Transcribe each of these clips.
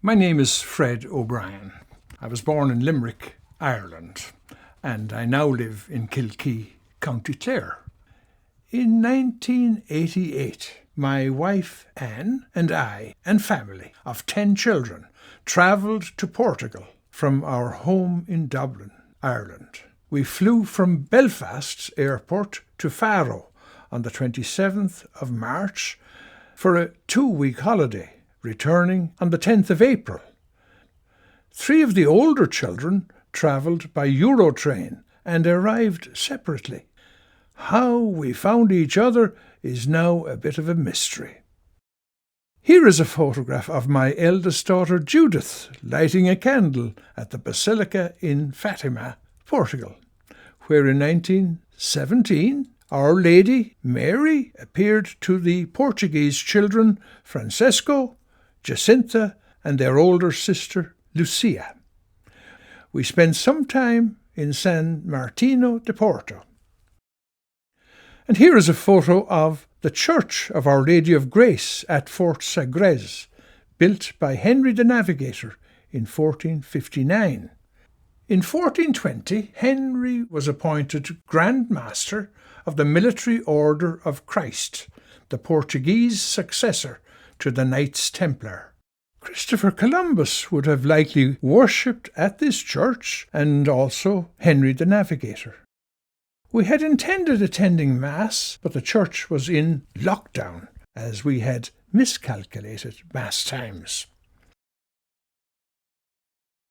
My name is Fred O'Brien. I was born in Limerick, Ireland, and I now live in Kilkee, County Clare. In 1988, my wife Anne and I and family of 10 children travelled to Portugal from our home in Dublin, Ireland. We flew from Belfast Airport to Faro on the 27th of March for a 2-week holiday, returning on the 10th of April. 3 of the older children travelled by Eurotrain and arrived separately. How we found each other is now a bit of a mystery. Here is a photograph of my eldest daughter Judith lighting a candle at the Basilica in Fatima, Portugal, where in 1917 Our Lady Mary appeared to the Portuguese children Francesco, Jacinta, and their older sister Lucia. We spent some time in San Martino de Porto. And here is a photo of the Church of Our Lady of Grace at Fort Sagres, built by Henry the Navigator in 1459. In 1420, Henry was appointed Grand Master of the Military Order of Christ, the Portuguese successor to the Knights Templar. Christopher Columbus would have likely worshipped at this church, and also Henry the Navigator. We had intended attending Mass, but the church was in lockdown, as we had miscalculated Mass times.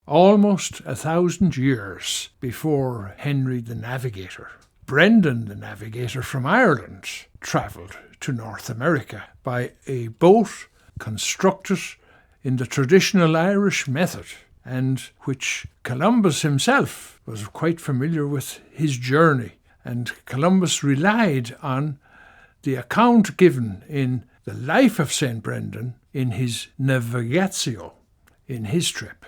Almost 1,000 years before Henry the Navigator, Brendan the Navigator from Ireland travelled to North America by a boat constructed in the traditional Irish method, and which Columbus himself was quite familiar with his journey. And Columbus relied on the account given in the life of St. Brendan in his Navigatio, in his trip.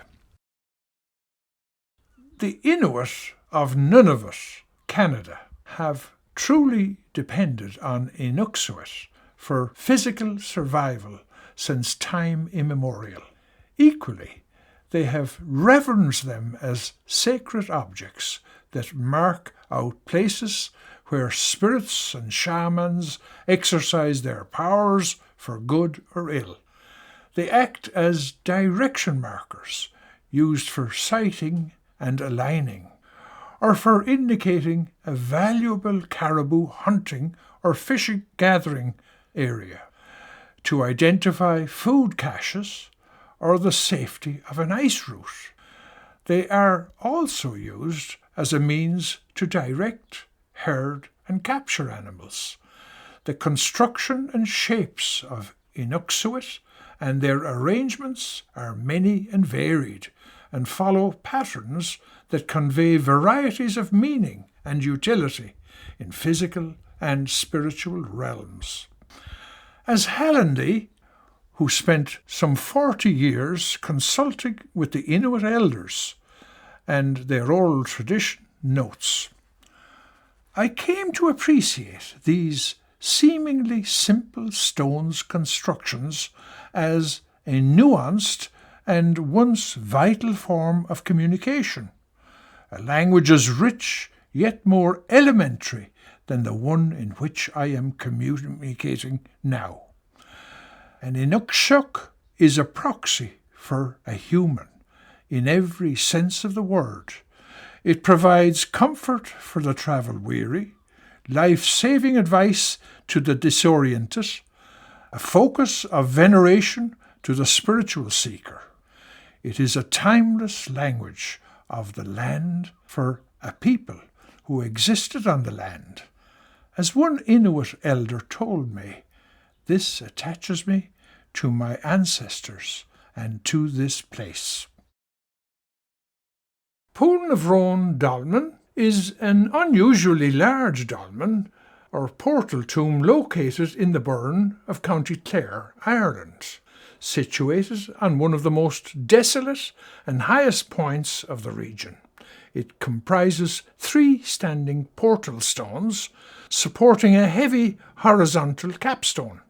The Inuit of Nunavut, Canada, have truly depended on Inuksukit for physical survival since time immemorial. Equally, they have reverenced them as sacred objects that mark out places where spirits and shamans exercise their powers for good or ill. They act as direction markers used for sighting and aligning, or for indicating a valuable caribou hunting or fishing gathering area, to identify food caches or the safety of an ice route. They are also used as a means to direct, herd and capture animals. The construction and shapes of Inuksukit and their arrangements are many and varied, and follow patterns that convey varieties of meaning and utility in physical and spiritual realms. As Halliday, who spent some 40 years consulting with the Inuit elders and their oral tradition, notes, I came to appreciate these seemingly simple stones constructions as a nuanced and once vital form of communication, a language as rich yet more elementary than the one in which I am communicating now. An Inukshuk is a proxy for a human in every sense of the word. It provides comfort for the travel-weary, life-saving advice to the disoriented, a focus of veneration to the spiritual seeker. It is a timeless language of the land for a people who existed on the land. As one Inuit elder told me, this attaches me to my ancestors and to this place. Poulnavroan Dolmen is an unusually large dolmen or portal tomb located in the Burren of County Clare, Ireland, situated on one of the most desolate and highest points of the region. It comprises 3 standing portal stones supporting a heavy horizontal capstone,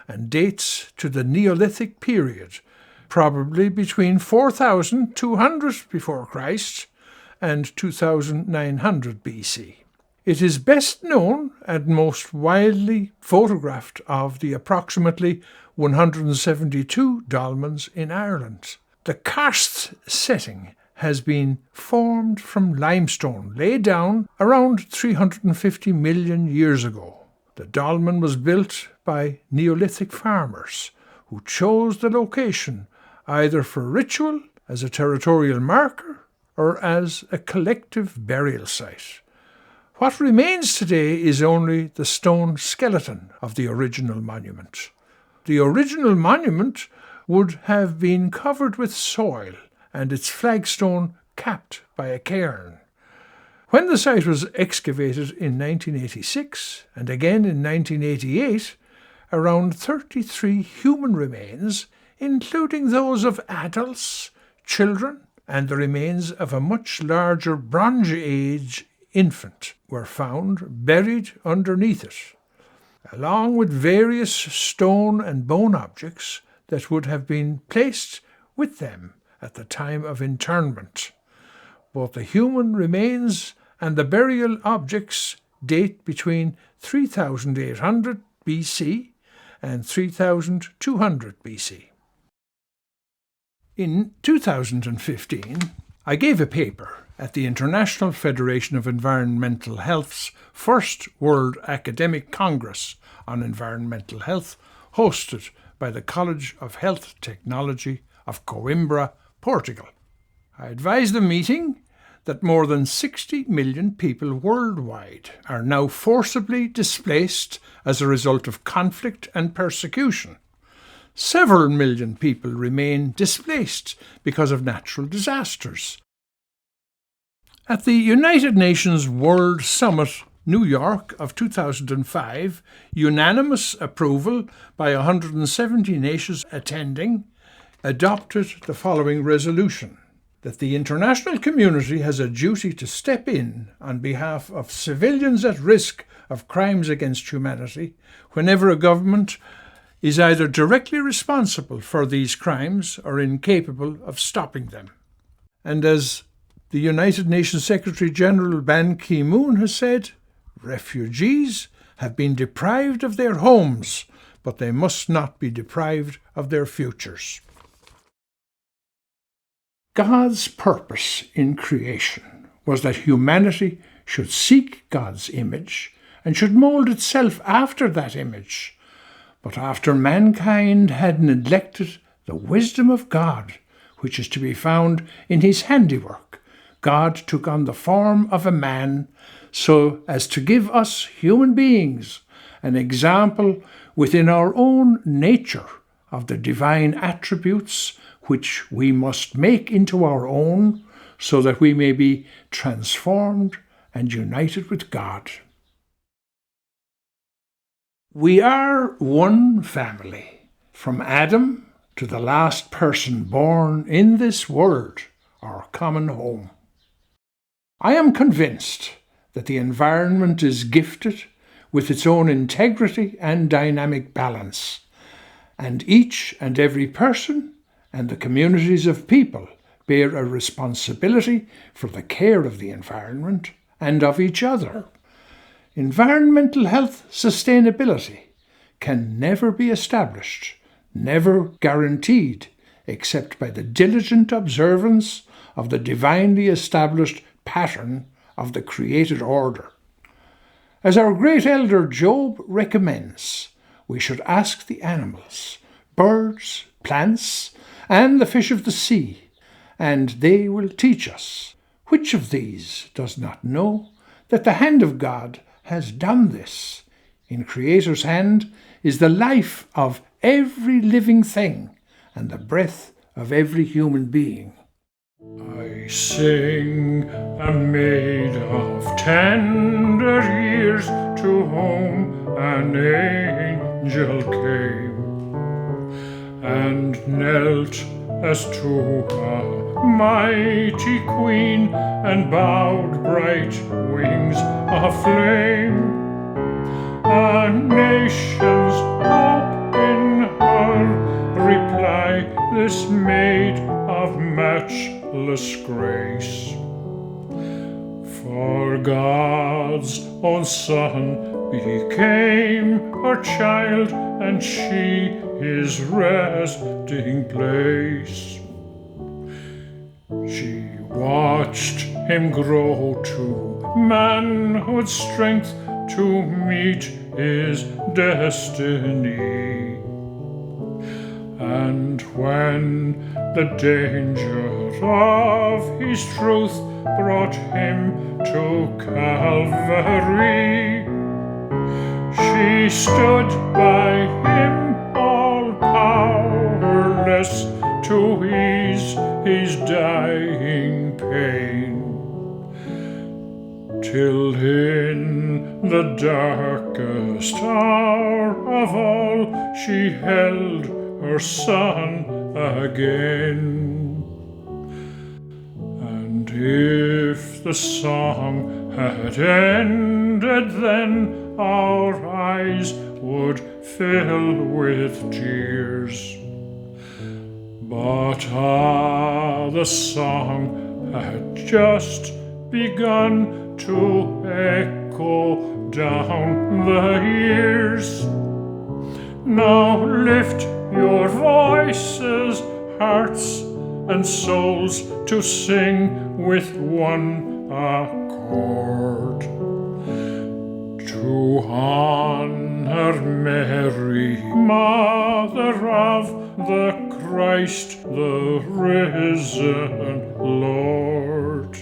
and dates to the Neolithic period, probably between 4200 before Christ and 2900 BC. It is best known and most widely photographed of the approximately 172 dolmens in Ireland. The karst setting has been formed from limestone laid down around 350 million years ago. The dolmen was built by Neolithic farmers who chose the location either for ritual, as a territorial marker, or as a collective burial site. What remains today is only the stone skeleton of the original monument. The original monument would have been covered with soil and its flagstone capped by a cairn. When the site was excavated in 1986 and again in 1988, around 33 human remains, including those of adults, children, and the remains of a much larger Bronze Age infant, were found buried underneath it, along with various stone and bone objects that would have been placed with them at the time of interment. Both the human remains and the burial objects date between 3800 BC and 3200 BC. In 2015, I gave a paper at the International Federation of Environmental Health's first World Academic Congress on Environmental Health, hosted by the College of Health Technology of Coimbra, Portugal. I advised the meeting that more than 60 million people worldwide are now forcibly displaced as a result of conflict and persecution. Several million people remain displaced because of natural disasters. At the United Nations World Summit, New York of 2005, unanimous approval by 170 nations attending adopted the following resolution: that the international community has a duty to step in on behalf of civilians at risk of crimes against humanity whenever a government is either directly responsible for these crimes or incapable of stopping them. And as the United Nations Secretary-General Ban Ki-moon has said, refugees have been deprived of their homes, but they must not be deprived of their futures. God's purpose in creation was that humanity should seek God's image and should mould itself after that image. But after mankind had neglected the wisdom of God, which is to be found in his handiwork, God took on the form of a man so as to give us human beings an example within our own nature of the divine attributes which we must make into our own so that we may be transformed and united with God. We are one family, from Adam to the last person born in this world, our common home. I am convinced that the environment is gifted with its own integrity and dynamic balance, and each and every person and the communities of people bear a responsibility for the care of the environment and of each other. Environmental health sustainability can never be established, never guaranteed, except by the diligent observance of the divinely established pattern of the created order. As our great elder Job recommends, we should ask the animals, birds, plants, and the fish of the sea, and they will teach us. Which of these does not know that the hand of God has done this? In Creator's hand is the life of every living thing and the breath of every human being. I sing, am made of tender years, to whom an angel came, and knelt as to a mighty queen, and bowed bright wings of flame. A nation's hope in her reply this maid of matchless grace. For God's own Son became her child, and she his resting place. She watched him grow to manhood strength to meet his destiny. And when the danger of his truth brought him to Calvary, she stood by him, all powerless to ease his dying pain, till in the darkest hour of all she held her Son again. And if the song had ended then, our eyes would fill with tears. But the song had just begun to echo down the years. Now lift your voices, hearts and souls, to sing with one accord, to honor Mary, Mother of the Christ, the risen Lord.